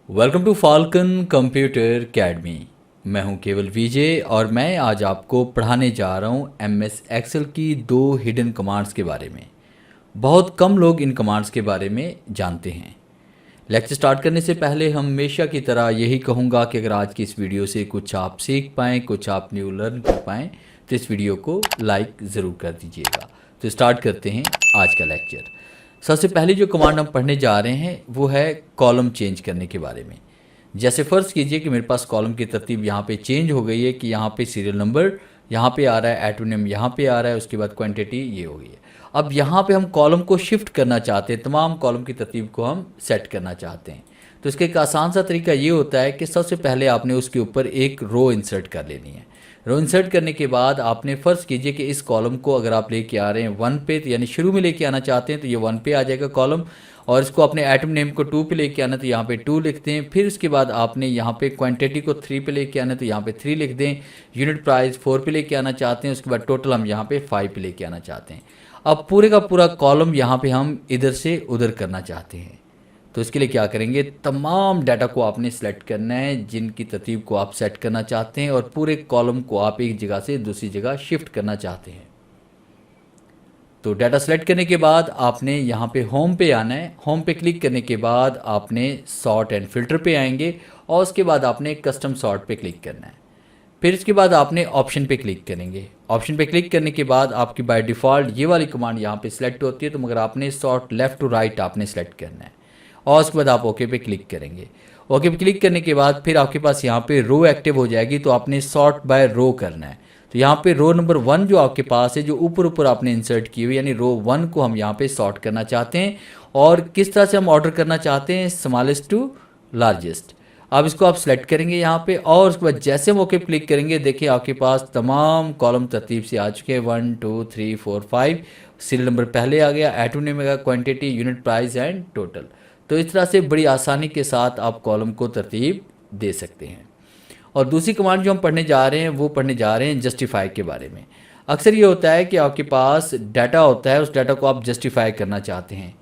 Welcome to Falcon computer academy. मैं हूं केवल विजय और मैं आज आपको पढ़ाने जा रहा हूं एमएस एक्सेल की दो हिडन कमांड्स के बारे में। बहुत कम लोग इन कमांड्स के बारे में जानते हैं। लेक्चर स्टार्ट करने से पहले हम हमेशा की तरह यही कहूँगा कि अगर आज की इस वीडियो से कुछ आप सीख पाएँ, कुछ आप न्यू लर्न कर पाएँ तो इस वीडियो को लाइक ज़रूर कर दीजिएगा। तो स्टार्ट करते हैं आज का लेक्चर। सबसे पहले जो कमांड हम पढ़ने जा रहे हैं वो है कॉलम चेंज करने के बारे में। जैसे फ़र्ज़ कीजिए कि मेरे पास कॉलम की तरतीब यहाँ पे चेंज हो गई है कि यहाँ पे सीरियल नंबर यहाँ पे आ रहा है, एटो नेम यहाँ पे आ रहा है, उसके बाद क्वांटिटी ये हो गई है। अब यहाँ पे हम कॉलम को शिफ्ट करना चाहते हैं, तमाम कॉलम की तरतीब को हम सेट करना चाहते हैं। तो इसका एक आसान सा तरीका ये होता है कि सबसे पहले आपने उसके ऊपर एक रो इंसर्ट कर लेनी है। रो इंसर्ट करने के बाद आपने फ़र्ज़ कीजिए कि इस कॉलम को अगर आप लेके आ रहे हैं 1 पे, तो यानी शुरू में लेके आना चाहते हैं तो ये 1 पे आ जाएगा कॉलम, और इसको अपने आइटम नेम को 2 पे लेके आना तो यहाँ पे 2 लिखते हैं। फिर उसके बाद आपने यहाँ पे क्वांटिटी को 3 पे लेके आना तो यहाँ पे 3 लिख दें। यूनिट प्राइस 4 पे लेके आना चाहते हैं, उसके बाद टोटल हम यहाँ पे 5 पे लेके आना चाहते हैं। अब पूरे का पूरा कॉलम यहाँ पे हम इधर से उधर करना चाहते हैं। तो इसके लिए क्या करेंगे, तमाम डाटा को आपने सेलेक्ट करना है जिनकी तरतीब को आप सेट करना चाहते हैं, और पूरे कॉलम को आप एक जगह से दूसरी जगह शिफ्ट करना चाहते हैं। तो डाटा सेलेक्ट करने के बाद आपने यहाँ पे होम पे आना है। होम पे क्लिक करने के बाद आपने सॉर्ट एंड फिल्टर पे आएंगे, और उसके बाद आपने कस्टम सॉर्ट पे क्लिक करना है। फिर इसके बाद आपने ऑप्शन पे क्लिक करेंगे। ऑप्शन पे क्लिक करने के बाद आपकी बाय डिफ़ॉल्ट ये वाली कमांड यहाँ पे सिलेक्ट होती है, तो मगर आपने सॉर्ट लेफ़्ट टू राइट आपने सेलेक्ट करना है, और उसके बाद आप ओके पे क्लिक करेंगे। ओके पे क्लिक करने के बाद फिर आपके पास यहाँ पे रो एक्टिव हो जाएगी, तो आपने सॉर्ट बाय रो करना है। तो यहाँ पे रो नंबर 1 जो आपके पास है, जो ऊपर ऊपर आपने इंसर्ट की हुई, यानी रो 1 को हम यहाँ पे सॉर्ट करना चाहते हैं। और किस तरह से हम ऑर्डर करना चाहते हैं, स्मॉलेस्ट टू लार्जेस्ट। अब इसको आप सेलेक्ट करेंगे यहाँ पे, और उसके बाद जैसे हम ओके क्लिक करेंगे, देखिए आपके पास तमाम कॉलम तरतीब से आ चुके हैं। 1 2 3 4 5 सीरियल नंबर पहले आ गया, एटो नेम आ गया, quantity, unit price and total. तो इस तरह से बड़ी आसानी के साथ आप कॉलम को तरतीब दे सकते हैं। और दूसरी कमांड जो हम पढ़ने जा रहे हैं वो पढ़ने जा रहे हैं जस्टिफाई के बारे में। अक्सर ये होता है कि आपके पास डाटा होता है, उस डाटा को आप जस्टिफाई करना चाहते हैं।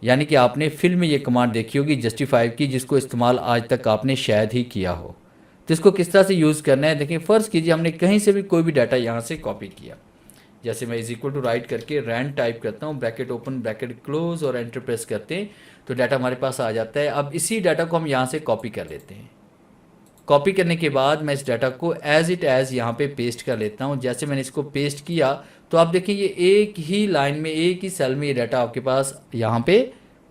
यानी कि आपने फिल में ये कमांड देखी होगी जस्टिफाई की, जिसको इस्तेमाल आज तक आपने शायद ही किया हो। तो इसको किस तरह से यूज़ करना है, देखिए फ़र्ज़ कीजिए हमने कहीं से भी कोई भी डाटा यहाँ से कॉपी किया। जैसे मैं इज इक्वल टू राइट करके रैंड टाइप करता हूँ, ब्रैकेट ओपन ब्रैकेट क्लोज और एंटर प्रेस करते हैं, तो डाटा हमारे पास आ जाता है। अब इसी डाटा को हम यहाँ से कॉपी कर लेते हैं। कॉपी करने के बाद मैं इस डाटा को एज इट एज़ यहाँ पे पेस्ट कर लेता हूँ। जैसे मैंने इसको पेस्ट किया तो आप देखें ये एक ही लाइन में, एक ही सेल में ये डाटा आपके पास यहाँ पे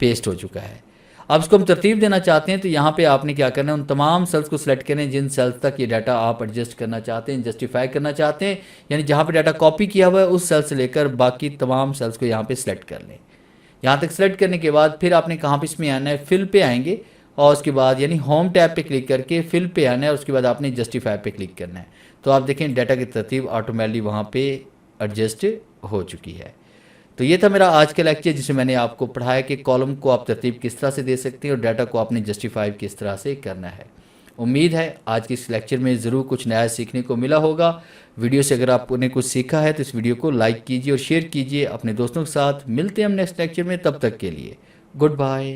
पेस्ट हो चुका है। अब इसको हम तरतीब देना चाहते हैं, तो यहाँ पे आपने क्या करना है, उन तमाम सेल्स को सिलेक्ट करें जिन सेल्स तक ये डाटा आप एडजस्ट करना चाहते हैं, जस्टिफाई करना चाहते हैं। यानी जहाँ पे डाटा कॉपी किया हुआ है उस सेल से लेकर बाकी तमाम सेल्स को यहाँ पे सिलेक्ट कर लें। यहाँ तक सिलेक्ट करने के बाद फिर आपने कहाँ पे इसमें आना है, फिल पे आएंगे, और उसके बाद यानी होम टैब पे क्लिक करके फिल पे आना है, और उसके बाद आपने जस्टिफाई पे क्लिक करना है। तो आप देखें डाटा की तरतीब ऑटोमेटिकली वहाँ पे एडजस्ट हो चुकी है। तो ये था मेरा आज का लेक्चर, जिसमें मैंने आपको पढ़ाया कि कॉलम को आप तरतीब किस तरह से दे सकते हैं और डाटा को आपने जस्टिफाई किस तरह से करना है। उम्मीद है आज के इस लेक्चर में ज़रूर कुछ नया सीखने को मिला होगा। वीडियो से अगर आपने कुछ सीखा है तो इस वीडियो को लाइक कीजिए और शेयर कीजिए अपने दोस्तों के साथ। मिलते हैं हम नेक्स्ट लेक्चर में, तब तक के लिए गुड बाय।